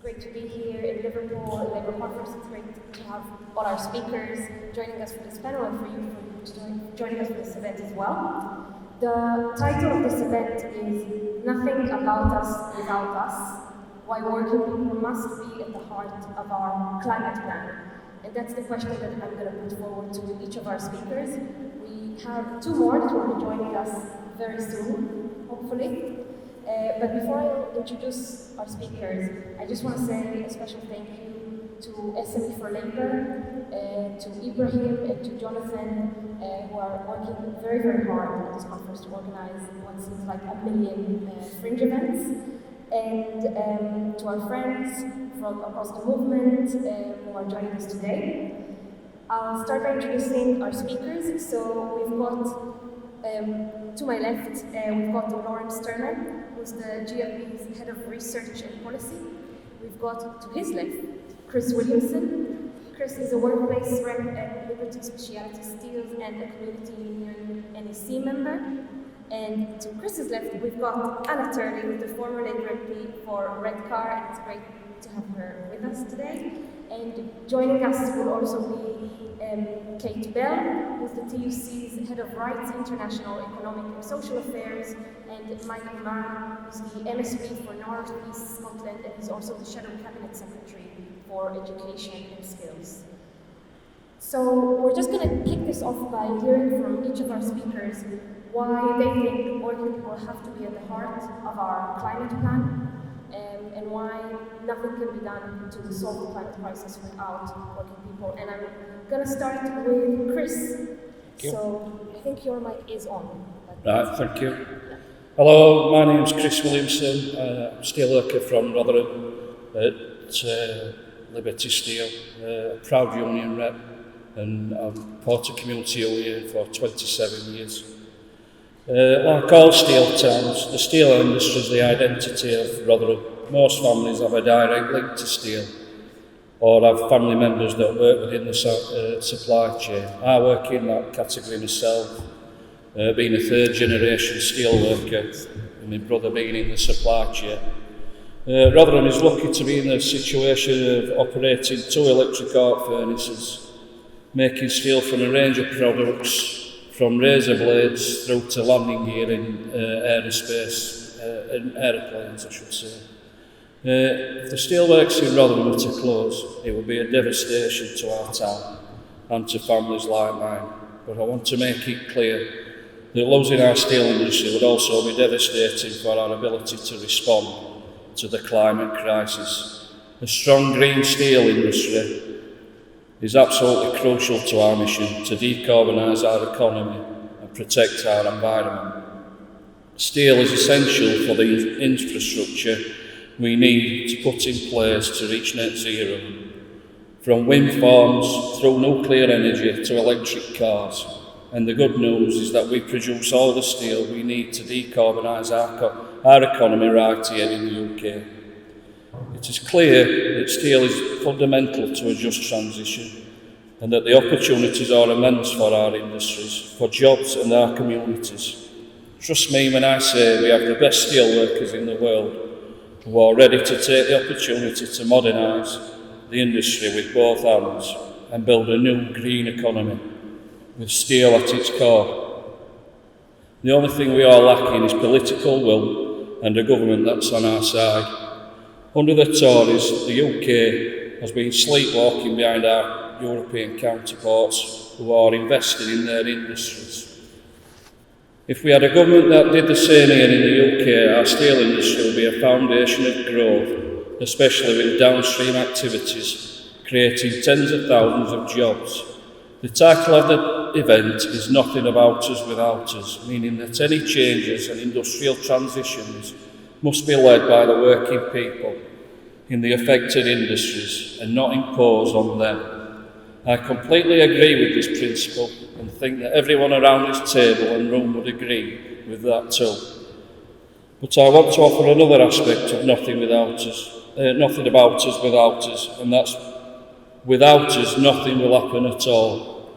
great to be here in Liverpool at Labour Conference. It's great to have all our speakers joining us for this panel and for you for joining us for this event as well. The title of this event is Nothing About Us Without Us, Why Working People Must Be at the Heart of Our Climate Plan. And that's the question that I'm going to put forward to each of our speakers. We have two more that will be joining us very soon, hopefully. But before I introduce our speakers, I just want to say a special thank you to SME for Labour, to Ibrahim and to Jonathan, who are working very, very hard at this conference to organize what seems like 1 million fringe events, and to our friends from across the movement who are joining us today. I'll start by introducing our speakers. So we've got, to my left, we've got Laurence Turner, who's the GLB's Head of Research and Policy. We've got, to his left, Chris Williamson. Chris is a workplace rep at Liberty Specialty Steels and a community union NEC member. And to Chris's left, we've got BAnna Turley, who's the former Labour MP for Redcar, and it's great to have her with us today. And joining us will also be Kate Bell, who's the TUC's Head of Rights, International Economic and Social Affairs, and Maya Ilani, who's the MSP for North East Scotland, and is also the Shadow Cabinet Secretary for Education and Skills. So we're just going to kick this off by hearing from each of our speakers why they think working people have to be at the heart of our climate plan, and why nothing can be done to solve the climate crisis without working people. And I'm going to start with Chris. So I think your mic is on. Right, thank you. Hello, my name's Chris Williamson. I'm a steelworker from Rotherham at Liberty Steel, a proud union rep, and I've fought a community union for 27 years. Like all steel towns, the steel industry is the identity of Rotherham. Most families have a direct link to steel, or have family members that work within the supply chain. I work in that category myself, being a third generation steel worker, and my brother being in the supply chain. Rotherham is lucky to be in the situation of operating 2 electric arc furnaces, making steel from a range of products, from razor blades through to landing gear in aerospace, in aeroplanes I should say. If the steelworks in Rotherham were to close, it would be a devastation to our town and to families like mine. But I want to make it clear that losing our steel industry would also be devastating for our ability to respond to the climate crisis. A strong green steel industry is absolutely crucial to our mission to decarbonise our economy and protect our environment. Steel is essential for the infrastructure we need to put in place to reach net zero, from wind farms through nuclear energy to electric cars. And the good news is that we produce all the steel we need to decarbonise our economy right here in the UK. It is clear that steel is fundamental to a just transition, and that the opportunities are immense for our industries, for jobs and our communities. Trust me when I say we have the best steel workers in the world who are ready to take the opportunity to modernise the industry with both hands and build a new green economy with steel at its core. The only thing we are lacking is political will and a government that's on our side. Under the Tories, the UK has been sleepwalking behind our European counterparts who are investing in their industries. If we had a government that did the same here in the UK, our steel industry would be a foundation of growth, especially with downstream activities, creating tens of thousands of jobs. The title of the event is Nothing About Us Without Us, meaning that any changes and industrial transitions must be led by the working people in the affected industries and not imposed on them. I completely agree with this principle and think that everyone around this table and room would agree with that too. But I want to offer another aspect of nothing about us without us, and that's without us nothing will happen at all.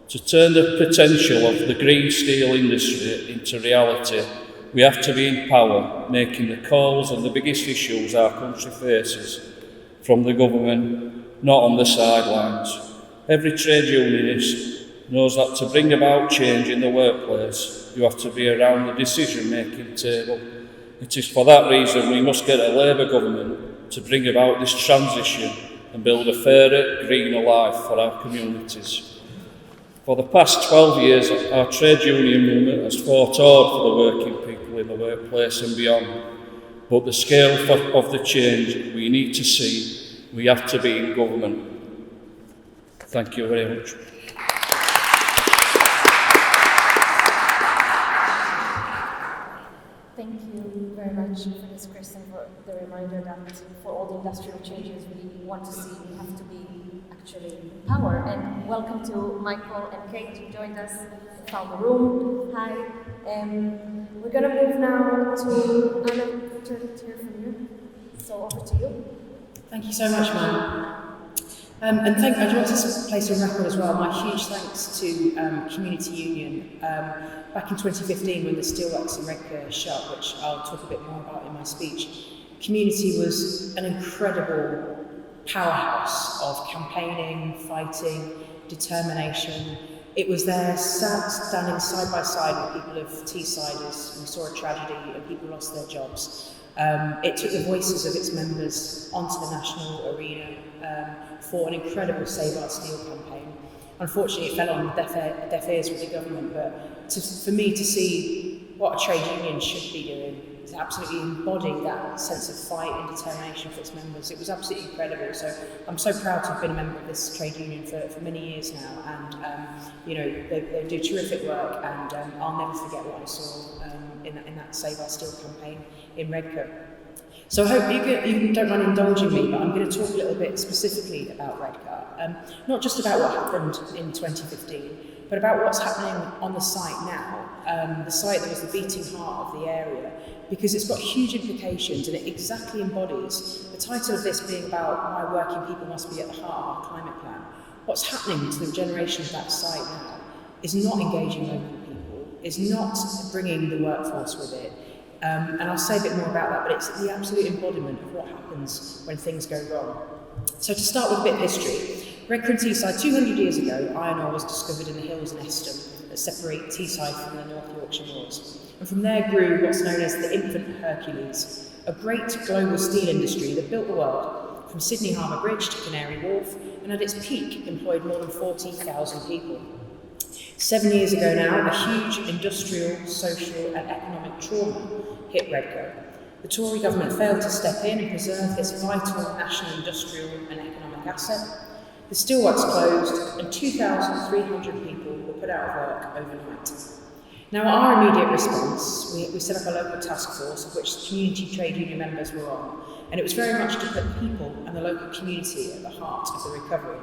To turn the potential of the green steel industry into reality, we have to be in power, making the calls on the biggest issues our country faces, from the government, not on the sidelines. Every trade unionist knows that to bring about change in the workplace, you have to be around the decision-making table. It is for that reason we must get a Labour government to bring about this transition and build a fairer, greener life for our communities. For the past 12 years, our trade union movement has fought hard for the working people in the workplace and beyond. But the scale of the change we need to see, we have to be in government. Thank you very much. Thank you very much for this, Chris, and for the reminder that for all the industrial changes we want to see, we have to be actually in power. And welcome to Michael and Kate, who joined us from the room. Hi. We're going to move now to BAnna Turley to hear from you. So over to you. Thank you so much, Maya. I want to place on record as well my huge thanks to Community Union. Back in 2015, when the steelworks in Redcar shut, which I'll talk a bit more about in my speech, Community was an incredible powerhouse of campaigning, fighting, determination. It was there standing side by side with people of Teesside as we saw a tragedy and people lost their jobs. It took the voices of its members onto the national arena for an incredible Save Our Steel campaign. Unfortunately, it fell on deaf ears with the government, but for me to see what a trade union should be doing, to absolutely embody that sense of fight and determination for its members, it was absolutely incredible. So I'm so proud to have been a member of this trade union for many years now, and they do terrific work, and I'll never forget what I saw in that Save Our Steel campaign in Redcar. So I hope you don't mind indulging me, but I'm going to talk a little bit specifically about Redcar. Not just about what happened in 2015, but about what's happening on the site now, the site that was the beating heart of the area, because it's got huge implications and it exactly embodies the title of this being about why working people must be at the heart of our climate plan. What's happening to the generation of that site now is not engaging local people, is not bringing the workforce with it. And I'll say a bit more about that, but it's the absolute embodiment of what happens when things go wrong. So to start with a bit of history, Redcar and Teesside, 200 years ago, iron ore was discovered in the hills in Eston that separate Teesside from the North Yorkshire moors. And from there grew what's known as the infant Hercules, a great global steel industry that built the world, from Sydney Harbour Bridge to Canary Wharf, and at its peak employed more than 40,000 people. 7 years ago now, a huge industrial, social and economic trauma hit Redcar. The Tory government failed to step in and preserve this vital national industrial and economic asset. The steelworks closed and 2,300 people were put out of work overnight. Now, our immediate response, we set up a local task force of which community trade union members were on, and it was very much to put people and the local community at the heart of the recovery.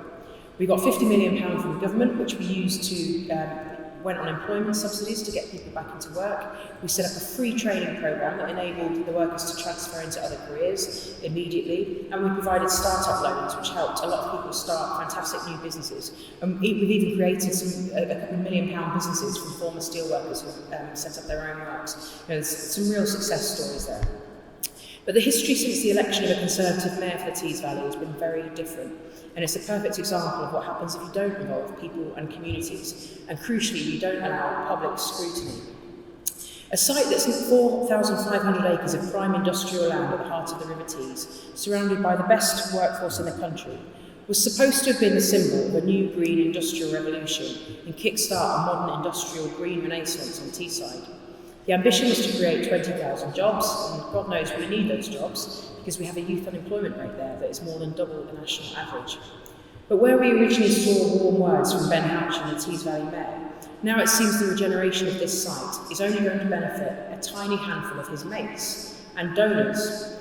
We got £50 million from the government, which we used to went on employment subsidies to get people back into work. We set up a free training programme that enabled the workers to transfer into other careers immediately, and we provided start-up loans, which helped a lot of people start fantastic new businesses. And we've even created a couple of £1 million businesses from former steelworkers who set up their own works. There's some real success stories there. But the history since the election of a Conservative mayor for the Tees Valley has been very different, and it's a perfect example of what happens if you don't involve people and communities, and crucially, you don't allow public scrutiny. A site that's 4,500 acres of prime industrial land at the heart of the River Tees, surrounded by the best workforce in the country, was supposed to have been the symbol of a new green industrial revolution and kickstart a modern industrial green renaissance on Teesside. The ambition was to create 20,000 jobs, and God knows we need those jobs because we have a youth unemployment rate there that is more than double the national average. But where we originally saw warm words from Ben Hatch and the Tees Valley Mayor, now it seems the regeneration of this site is only going to benefit a tiny handful of his mates and donors,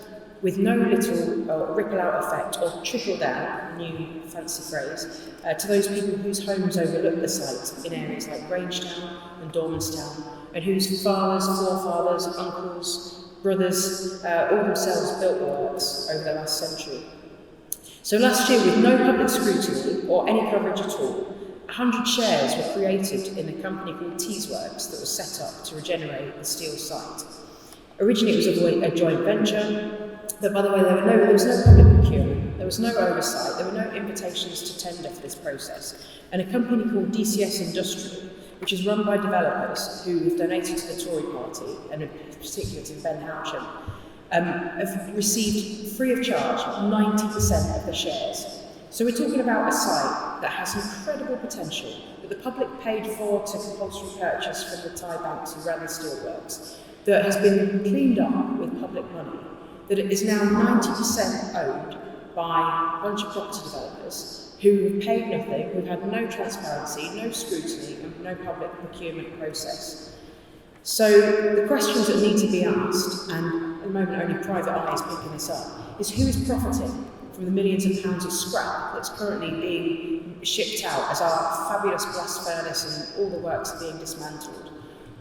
with no little ripple-out effect or trickle-down, new fancy phrase, to those people whose homes overlook the site in areas like Grangetown and Dormanstown, and whose fathers, forefathers, uncles, brothers, all themselves built the works over the last century. So last year, with no public scrutiny or any coverage at all, 100 shares were created in a company called Teesworks that was set up to regenerate the steel site. Originally, it was a joint venture, but by the way, there was no public procurement. There was no oversight, there were no invitations to tender for this process. And a company called DCS Industrial, which is run by developers who have donated to the Tory party, and in particular to Ben Houcham, have received free of charge 90% of the shares. So we're talking about a site that has incredible potential, that the public paid for to compulsory purchase from the Thai banks who ran the steelworks, that has been cleaned up with public money, that it is now 90% owned by a bunch of property developers who have paid nothing, who've had no transparency, no scrutiny, and no public procurement process. So the questions that need to be asked, and at the moment only Private Eye is picking this up, is who is profiting from the millions of pounds of scrap that's currently being shipped out as our fabulous blast furnace and all the works are being dismantled?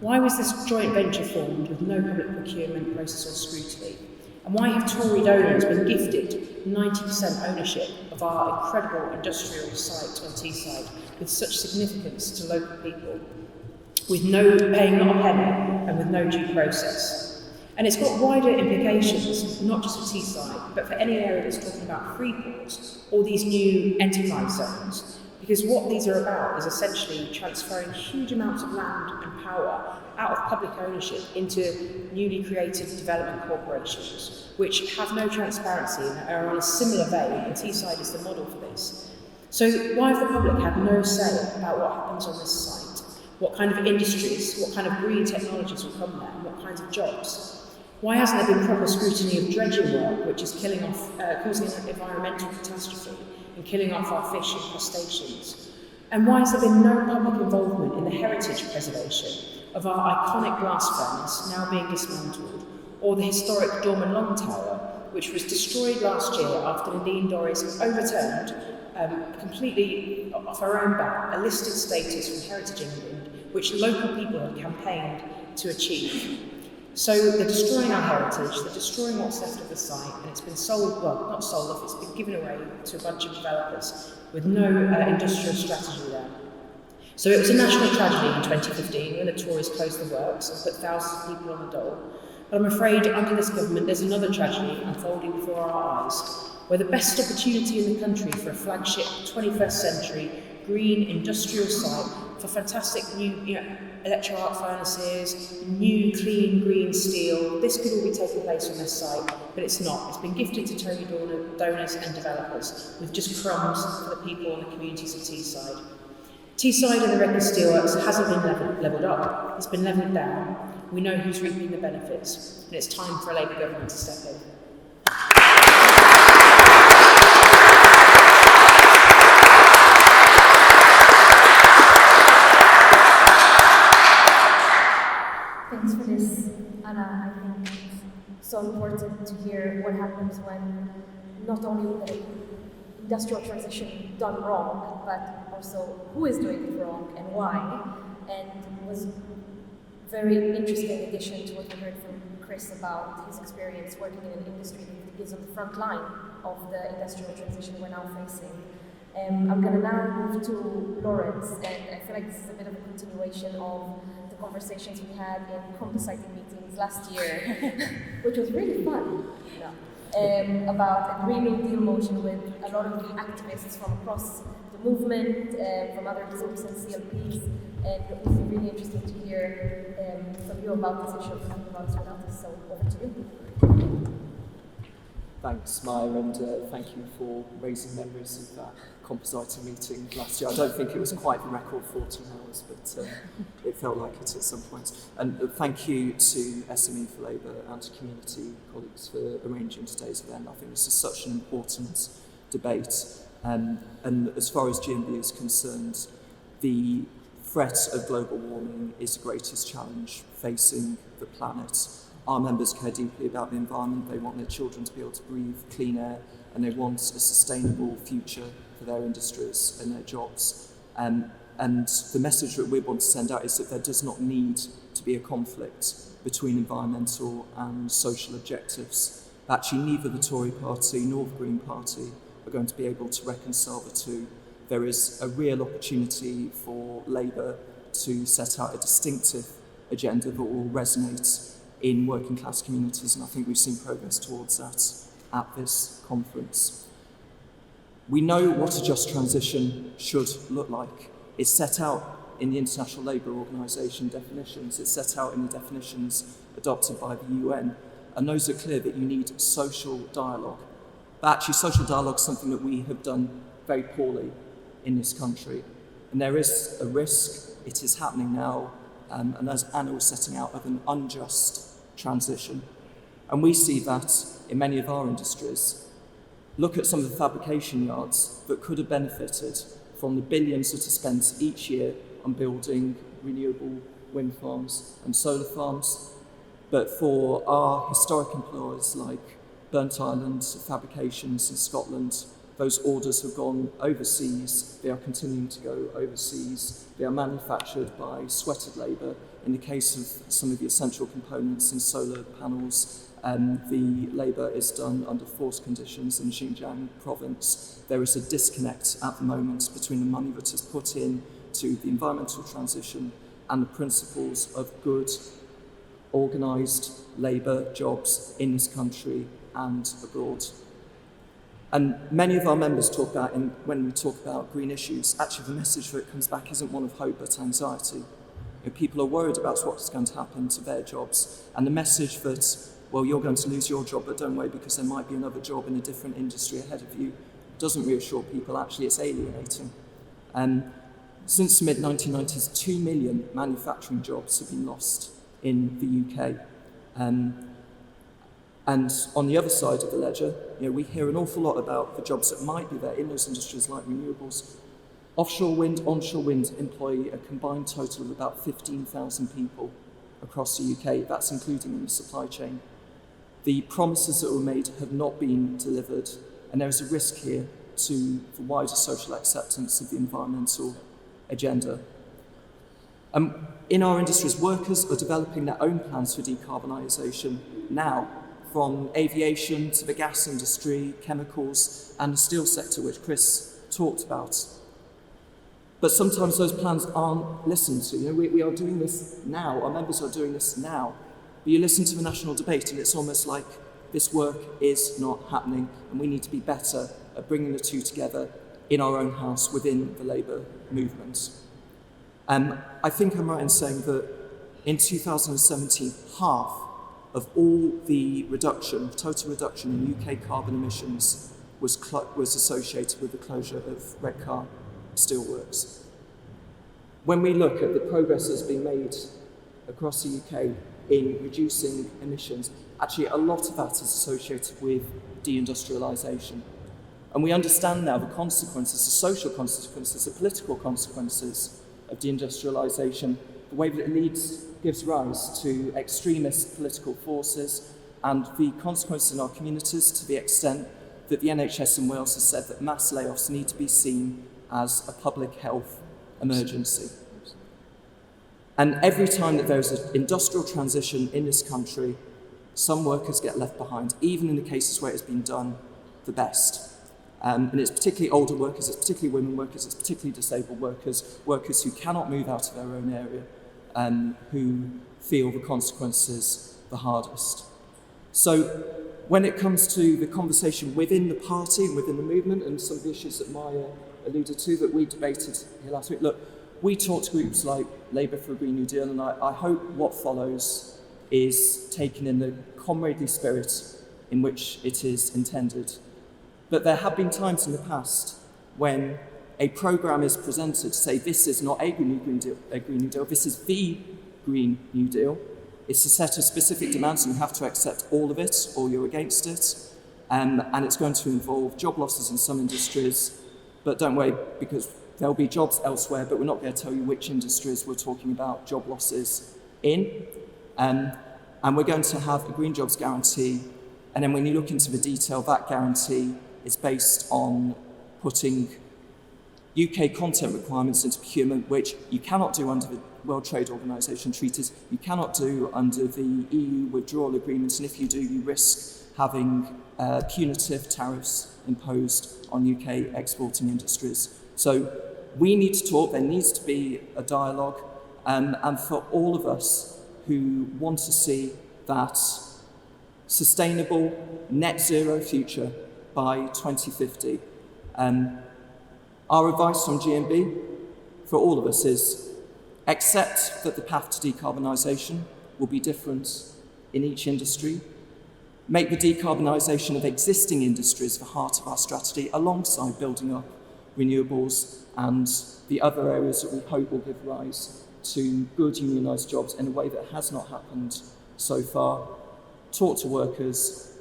Why was this joint venture formed with no public procurement process or scrutiny? And why have Tory donors been gifted 90% ownership of our incredible industrial site on Teesside with such significance to local people, with no paying not a penny and with no due process? And it's got wider implications, not just for Teesside, but for any area that's talking about free ports or these new enterprise zones. Because what these are about is essentially transferring huge amounts of land and power out of public ownership into newly created development corporations, which have no transparency and are on a similar vein, and Teesside is the model for this. So why have the public had no say about what happens on this site? What kind of industries, what kind of green technologies will come there, and what kinds of jobs? Why hasn't there been proper scrutiny of dredging work, which is killing off, causing an environmental catastrophe and killing off our fish and crustaceans? And why has there been no public involvement in the heritage preservation of our iconic blast furnace now being dismantled, or the historic Dorman Long Tower, which was destroyed last year after Nadine Dorries overturned, completely off her own back, a listed status from Heritage England, which local people have campaigned to achieve. So they're destroying our heritage, they're destroying what's left of the site, and it's been sold, well, not sold off, it's been given away to a bunch of developers with no industrial strategy there. So it was a national tragedy in 2015 when the Tories closed the works and put thousands of people on the dole. But I'm afraid under this government there's another tragedy unfolding before our eyes, where the best opportunity in the country for a flagship 21st century green industrial site for fantastic new electro arc furnaces, new clean green steel, this could all be taking place on this site, but it's not. It's been gifted to Tory donors and developers with just crumbs for the people and the communities of Teesside. Teesside and the Redcar Steelworks hasn't been levelled up, it's been levelled down. We know who's reaping the benefits, and it's time for a Labour government to step in. Thanks for this, Anna. I think it's so important to hear what happens when not only the industrial transition done wrong, but also who is doing it wrong and why. And it was a very interesting addition to what we heard from Chris about his experience working in an industry that is on the front line of the industrial transition we're now facing. I'm going to now move to Laurence, and I feel like this is a bit of a continuation of the conversations we had in compositing meetings last year, which was really fun. About a Green New Deal motion with a lot of activists from across the movement, from other groups and CLPs, and it would be really interesting to hear from you about this issue of talking about this without us. So over to you. Thanks, Maya, and thank you for raising memories of that compositing meeting last year. I don't think it was quite the record 14 hours, but it felt like it at some points. And thank you to SME for Labour and to community colleagues for arranging today's event. I think this is such an important debate. And as far as GMB is concerned, the threat of global warming is the greatest challenge facing the planet. Our members care deeply about the environment. They want their children to be able to breathe clean air, and they want a sustainable future for their industries and their jobs. And the message that we want to send out is that there does not need to be a conflict between environmental and social objectives. Actually, neither the Tory party nor the Green Party are going to be able to reconcile the two. There is a real opportunity for Labour to set out a distinctive agenda that will resonate in working class communities, and I think we've seen progress towards that at this conference. We know what a just transition should look like. It's set out in the International Labour Organization definitions, it's set out in the definitions adopted by the UN, and those are clear that you need social dialogue. But actually, social dialogue is something that we have done very poorly in this country. And there is a risk, it is happening now, and as Anna was setting out, of an unjust transition. And we see that in many of our industries. Look at some of the fabrication yards that could have benefited from the billions that are spent each year on building renewable wind farms and solar farms. But for our historic employers like Burnt Island Fabrications in Scotland, those orders have gone overseas, they are continuing to go overseas, they are manufactured by sweated labour. In the case of some of the essential components in solar panels, the labour is done under forced conditions in Xinjiang province. There is a disconnect at the moment between the money that is put in to the environmental transition and the principles of good, organised labour jobs in this country and abroad. And many of our members talk about, when we talk about green issues, actually the message that comes back isn't one of hope but anxiety. You know, people are worried about what's going to happen to their jobs, and the message that, well, you're going to lose your job, but don't worry because there might be another job in a different industry ahead of you, doesn't reassure people. Actually, it's alienating. Since the mid-1990s, 2 million manufacturing jobs have been lost in the UK. And on the other side of the ledger, you know, we hear an awful lot about the jobs that might be there in those industries like renewables. Offshore wind, onshore wind employ a combined total of about 15,000 people across the UK. That's including in the supply chain. The promises that were made have not been delivered, and there is a risk here to the wider social acceptance of the environmental agenda. In our industries, workers are developing their own plans for decarbonisation now, from aviation to the gas industry, chemicals, and the steel sector, which Chris talked about. But sometimes those plans aren't listened to. You know, we are doing this now, our members are doing this now. But you listen to the national debate and it's almost like this work is not happening and we need to be better at bringing the two together in our own house within the Labour movement. I think I'm right in saying that in 2017, half of all the total reduction in UK carbon emissions was associated with the closure of Redcar steelworks. When we look at the progress that's been made across the UK in reducing emissions, actually a lot of that is associated with deindustrialisation. And we understand now the consequences, the social consequences, the political consequences of deindustrialisation, the way that it gives rise to extremist political forces, and the consequences in our communities to the extent that the NHS in Wales has said that mass layoffs need to be seen as a public health emergency. And every time that there's an industrial transition in this country, some workers get left behind, even in the cases where it's been done the best. And it's particularly older workers, it's particularly women workers, it's particularly disabled workers, workers who cannot move out of their own area, who feel the consequences the hardest. So when it comes to the conversation within the party and within the movement, and some of the issues that Maya alluded to that we debated here last week, look, we talk to groups like Labour for a Green New Deal, and I hope what follows is taken in the comradely spirit in which it is intended. But there have been times in the past when a programme is presented to say this is not a Green New Deal, this is the Green New Deal. It's a set of specific demands and you have to accept all of it or you're against it. And it's going to involve job losses in some industries, but don't worry because there'll be jobs elsewhere, but we're not going to tell you which industries we're talking about job losses in. And we're going to have a green jobs guarantee. And then when you look into the detail, that guarantee is based on putting UK content requirements into procurement, which you cannot do under the World Trade Organization treaties, you cannot do under the EU withdrawal agreements, and if you do, you risk having punitive tariffs imposed on UK exporting industries. So we need to talk, there needs to be a dialogue, and for all of us who want to see that sustainable net zero future by 2050, Our advice from GMB for all of us is accept that the path to decarbonisation will be different in each industry. Make the decarbonisation of existing industries the heart of our strategy, alongside building up renewables and the other areas that we hope will give rise to good unionised jobs in a way that has not happened so far. Talk to workers,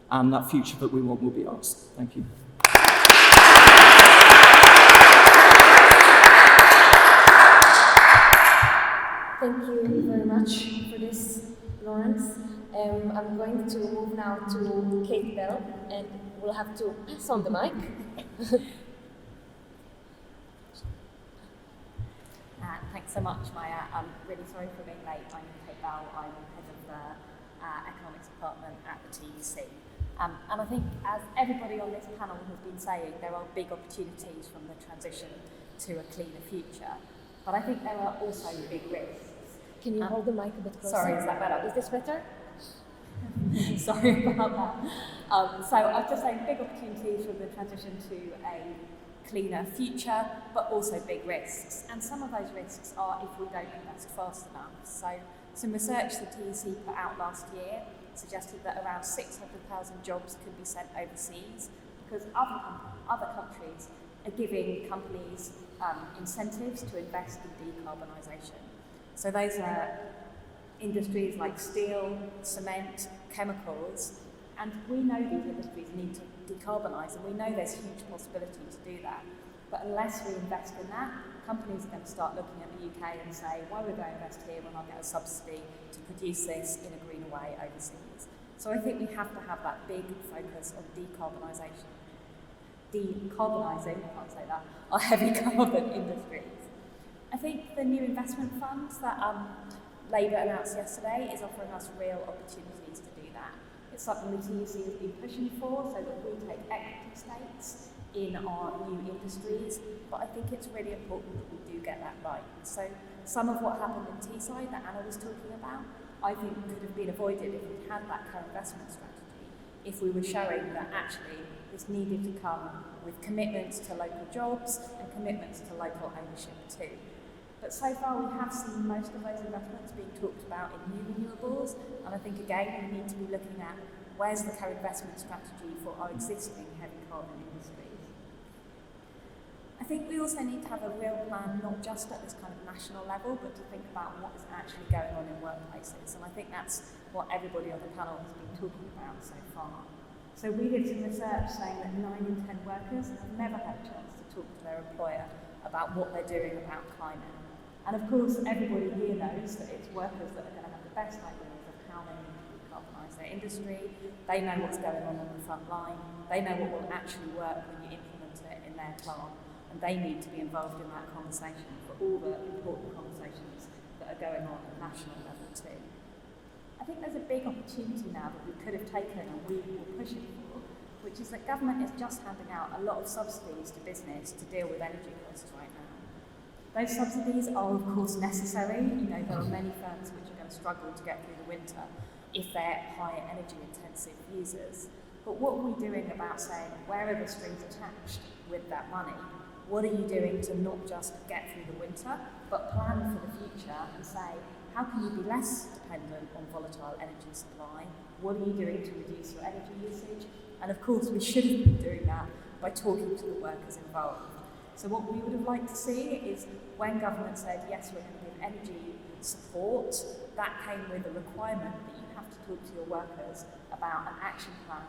and that future that we want will be ours. Thank you. Thank you very much for this, Laurence. I'm going to move now to Kate Bell, and we'll have to pass on the mic. Thanks so much, Maya. I'm really sorry for being late. I'm Kate Bell. I'm head of the economics department at the TUC. And I think, as everybody on this panel has been saying, there are big opportunities from the transition to a cleaner future. But I think there are also big risks. Can you hold the mic a bit closer? Sorry, is that better? Is this better? Sorry about that. So I was just saying, big opportunities from the transition to a cleaner future, but also big risks. And some of those risks are if we don't invest fast enough. So some research the TUC put out last year suggested that around 600,000 jobs could be sent overseas because other countries are giving companies incentives to invest in decarbonisation. So those are industries like steel, cement, chemicals, and we know these industries need to decarbonise, and we know there's huge possibility to do that. But unless we invest in that, companies are going to start looking at the UK and say, why would I invest here when I'll get a subsidy to produce this in a greener way overseas? So I think we have to have that big focus on decarbonisation. Decarbonising, I can't say that, our heavy carbon industries. I think the new investment fund that Labour announced yesterday is offering us real opportunities to do that. It's something the TUC has been pushing for so that we take equity stakes in our new industries, but I think it's really important that we do get that right. So some of what happened in Teesside that Anna was talking about, I think could have been avoided if we had that co-investment strategy, if we were showing that actually this needed to come with commitments to local jobs and commitments to local ownership too. But so far we have seen most of those investments being talked about in new renewables, and I think again we need to be looking at where's the co-investment strategy for our existing heavy carbon industries. I think we also need to have a real plan, not just at this kind of national level, but to think about what is actually going on in workplaces, and I think that's what everybody on the panel has been talking about so far. So we did some research saying that 9 in 10 workers have never had a chance to talk to their employer about what they're doing about climate. And of course, everybody here knows that it's workers that are going to have the best ideas of how they need to decarbonise their industry. They know what's going on the front line. They know what will actually work when you implement it in their plant. And they need to be involved in that conversation for all the important conversations that are going on at national level too. I think there's a big opportunity now that we could have taken and we will push it for, which is that government is just handing out a lot of subsidies to business to deal with energy costs right now. Those subsidies are of course necessary. You know, there are many firms which are going to struggle to get through the winter if they're high energy intensive users. But what are we doing about saying where are the strings attached with that money? What are you doing to not just get through the winter, but plan for the future and say, how can you be less dependent on volatile energy supply? What are you doing to reduce your energy usage? And of course, we should have been doing that by talking to the workers involved. So what we would have liked to see is when government said, yes, we're going to give energy support, that came with a requirement that you have to talk to your workers about an action plan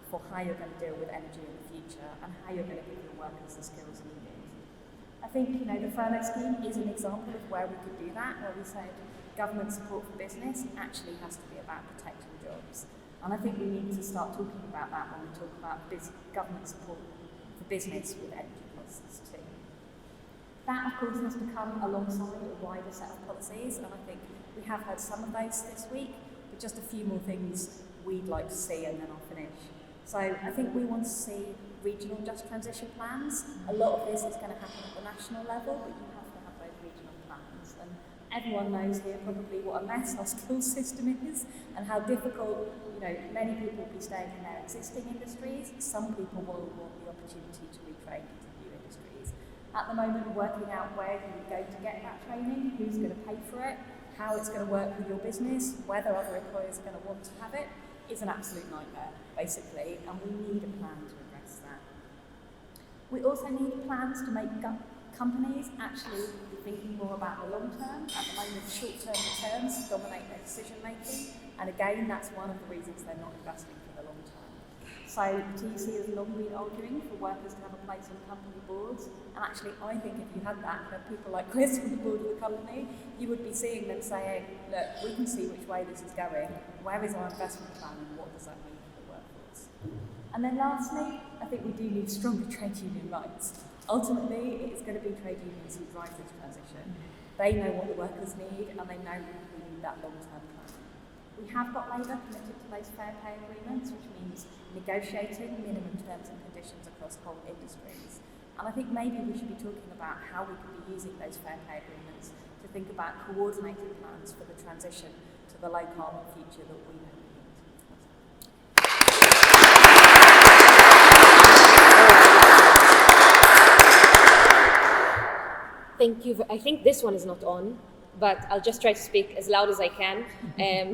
for how you're going to deal with energy in the future and how you're going to give your workers the skills needed. I think, you know, the furlough scheme is an example of where we could do that, where we said government support for business actually has to be about protecting jobs. And I think we need to start talking about that when we talk about government support for business with energy policies too. That, of course, has to come alongside a wider set of policies, and I think we have heard some of those this week, but just a few more things we'd like to see, and then I'll finish. So I think we want to see regional just transition plans. A lot of this is going to happen at the national level, but you have to have those regional plans. And Everyone knows here probably what a mess our skills system is and how difficult, many people will be staying in their existing industries. Some people will want the opportunity to retrain into new industries. At the moment, working out where you go to get that training, who's going to pay for it, how it's going to work with your business, whether other employers are going to want to have it, is an absolute nightmare, basically, and we need a plan to address that. We also need plans to make companies actually be thinking more about the long term. At the moment, short-term returns dominate their decision-making, and again, that's one of the reasons they're not investing for the long term. So TUC has long been arguing for workers to have a place on company boards, and actually I think if you had people like Chris on the board of the company, you would be seeing them saying, look, we can see which way this is going, where is our investment plan and what does that mean for the workforce? And then lastly, I think we do need stronger trade union rights. Ultimately, it's going to be trade unions who drive this transition. They know what the workers need and they know we need that long-term plan. We have got Labour committed to those fair pay agreements, which means negotiating minimum terms and conditions across whole industries. And I think maybe we should be talking about how we could be using those fair pay agreements to think about coordinated plans for the transition to the low-carbon future that we know we need. Thank you. I think this one is not on, but I'll just try to speak as loud as I can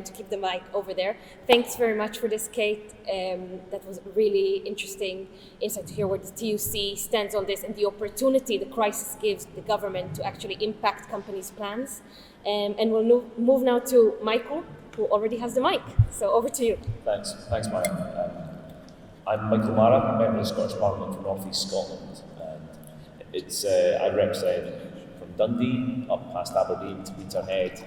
to keep the mic over there. Thanks very much for this, Kate. That was really interesting insight to hear where the TUC stands on this and the opportunity the crisis gives the government to actually impact companies' plans. And we'll move now to Michael, who already has the mic. So over to you. Thanks, Maya. I'm Michael Mara, I'm a member of the Scottish Parliament for North East Scotland. I represent from Dundee up past Aberdeen to Peterhead.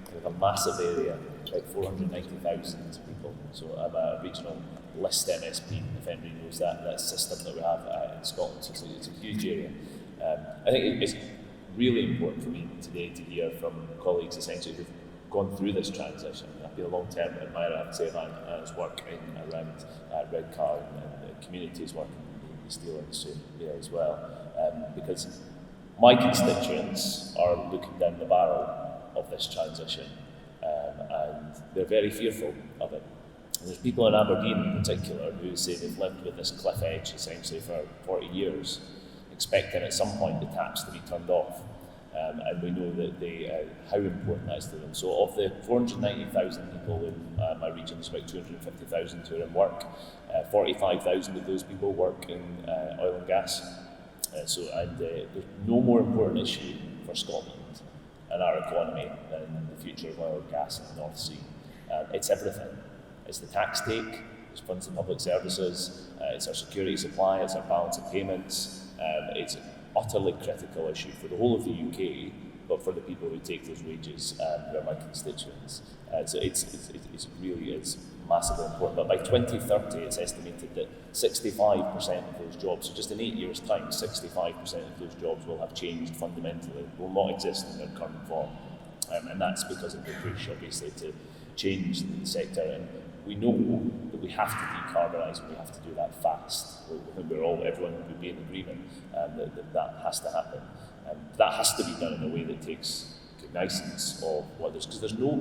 We have a massive area, about 490,000 people. So I'm a regional list MSP, if anybody knows that system that we have in Scotland. So it's a huge area. I think it's really important for me today to hear from colleagues essentially who've gone through this transition. I've been a long-term admirer, I have to say, of Anna's work around Redcar and communities working in the steel industry as well. Because my constituents are looking down the barrel of this transition and they're very fearful of it. And there's people in Aberdeen in particular who say they've lived with this cliff edge essentially for 40 years, expecting at some point the taps to be turned off. And we know that how important that is to them. So of the 490,000 people in my region, there's about 250,000 who are in work. 45,000 of those people work in oil and gas. There's no more important issue for Scotland and our economy than the future of oil and gas in the North Sea. It's everything. It's the tax take, it's funds to public services, it's our security supply, it's our balance of payments. It's an utterly critical issue for the whole of the UK, but for the people who take those wages, who are my constituents. So it's really massively important. But by 2030, it's estimated that 65% of those jobs, so just in 8 years' time, 65% of those jobs will have changed fundamentally, will not exist in their current form. And that's because of the push, obviously, to change the sector. And we know that we have to decarbonise and we have to do that fast. Everyone would be in agreement that has to happen. That has to be done in a way that takes cognizance of what there's, because there's no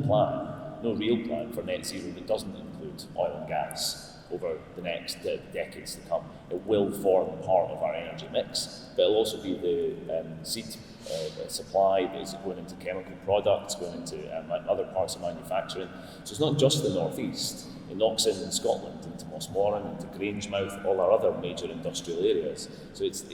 real plan for net zero that doesn't include oil and gas over the next decades to come. It will form part of our energy mix, but it'll also be the seed supply that's going into chemical products, going into other parts of manufacturing. So it's not just the North East. It knocks in Scotland, into Mossmoran, into Grangemouth, all our other major industrial areas. So it's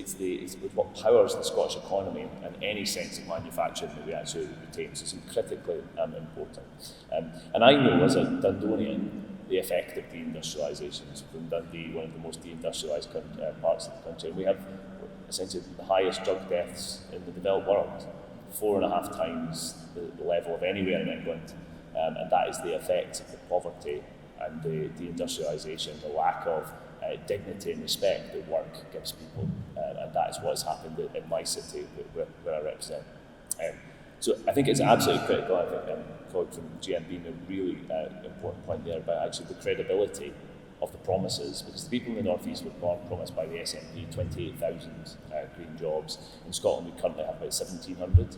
what powers the Scottish economy and any sense of manufacturing that we actually retain. So it's critically important. And I know as a Dundonian the effect of deindustrialisation. So from Dundee, one of the most deindustrialised parts of the country, we have essentially the highest drug deaths in the developed world, 4.5 times the level of anywhere in England. And that is the effect of the poverty and the deindustrialisation, the lack of dignity and respect that work gives people. And that is what has happened in my city where I represent. So I think it's absolutely critical. I think colleague from GM made a really important point there about actually the credibility of the promises, because the people in the North East were promised by the SNP 28,000 green jobs. In Scotland we currently have about 1,700.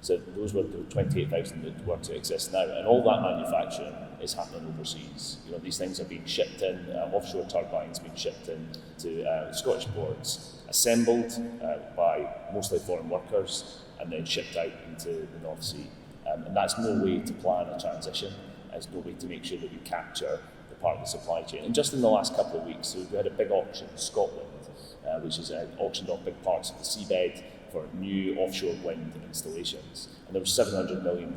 So those were the 28,000 that were to exist now, and all that manufacturing is happening overseas. You know, these things are being shipped in, offshore turbines being shipped in to Scottish ports, assembled by mostly foreign workers, and then shipped out into the North Sea. And that's no way to plan a transition. It's no way to make sure that we capture the part of the supply chain. And just in the last couple of weeks, so we had a big auction in Scotland, which is auctioned off big parts of the seabed for new offshore wind installations. And there was £700 million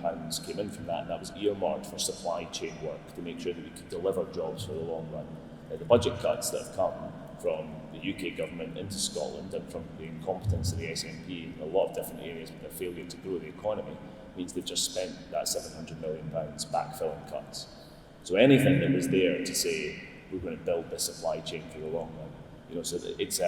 came in from that, and that was earmarked for supply chain work to make sure that we could deliver jobs for the long run. The budget cuts that have come from the UK government into Scotland and from the incompetence of the SNP in a lot of different areas with their failure to grow the economy means they've just spent that £700 million backfilling cuts. So anything that was there to say we're going to build this supply chain for the long run, you know, so it's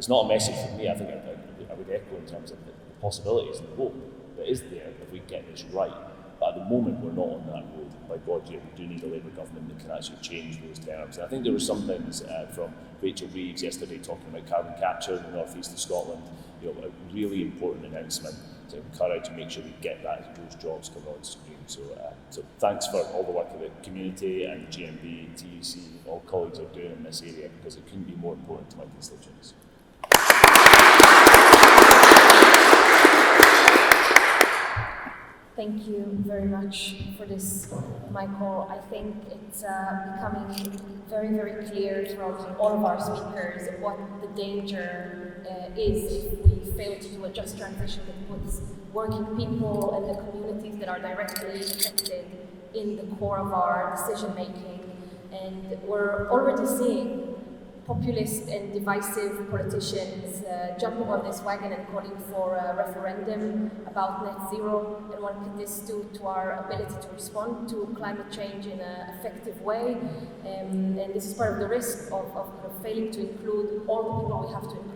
not a message from me. I think I would echo in terms of the possibilities and the hope that is there if we get this right. But at the moment, we're not on that road. By God, we do need a Labour government that can actually change those terms. And I think there were some things from Rachel Reeves yesterday talking about carbon capture in the north east of Scotland. You know, a really important announcement to encourage and make sure we get those jobs come on stream. So thanks for all the work that the community and GMB, TUC, all colleagues are doing in this area, because it couldn't be more important to my constituents. Thank you very much for this, Michael. I think it's becoming very, very clear from all of our speakers what the danger is if we fail to do a just transition that puts working people and the communities that are directly affected in the core of our decision making. And we're already seeing populist and divisive politicians jumping on this wagon and calling for a referendum about net zero, and what could this do to our ability to respond to climate change in an effective way. And this is part of the risk of failing to include all the people we have to include